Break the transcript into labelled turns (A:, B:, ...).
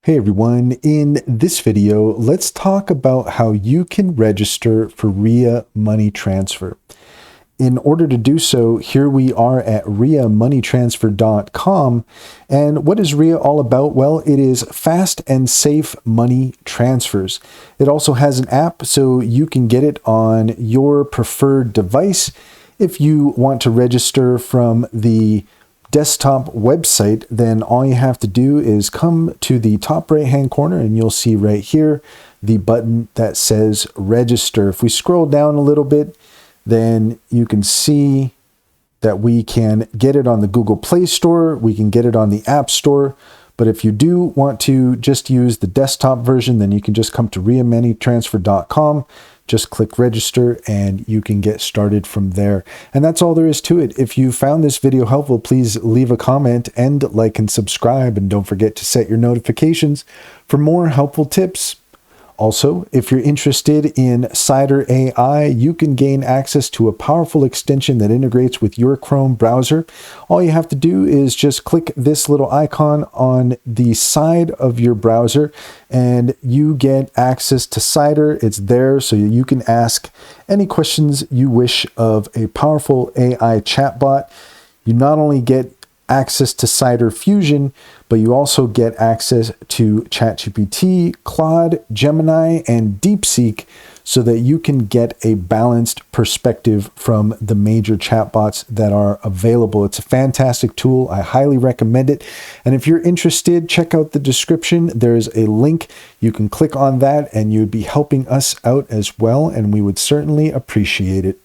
A: Hey everyone, in this video, let's talk about how you can register for Ria Money Transfer. In order to do so, here we are at riamoneytransfer.com. And what is Ria all about? Well, it is fast and safe money transfers. It also has an app, so you can get it on your preferred device. If you want to register from the desktop website, then all you have to do is come to the top right hand corner and you'll see right here the button that says register. If we scroll down a little bit, then you can see that we can get it on the Google Play Store, we can get it on the App Store, but if you do want to just use the desktop version, then you can just come to riamoneytransfer.com. Just click register and you can get started from there. And that's all there is to it. If you found this video helpful, please leave a comment and like and subscribe. And don't forget to set your notifications for more helpful tips. Also, if you're interested in Cider AI, you can gain access to a powerful extension that integrates with your Chrome browser. All you have to do is just click this little icon on the side of your browser and you get access to Cider. It's there so you can ask any questions you wish of a powerful AI chatbot. You not only get access to Cider Fusion, but you also get access to ChatGPT, Claude, Gemini, and DeepSeek so that you can get a balanced perspective from the major chatbots that are available. It's a fantastic tool. I highly recommend it. And if you're interested, check out the description. There's a link. You can click on that and you'd be helping us out as well, and we would certainly appreciate it.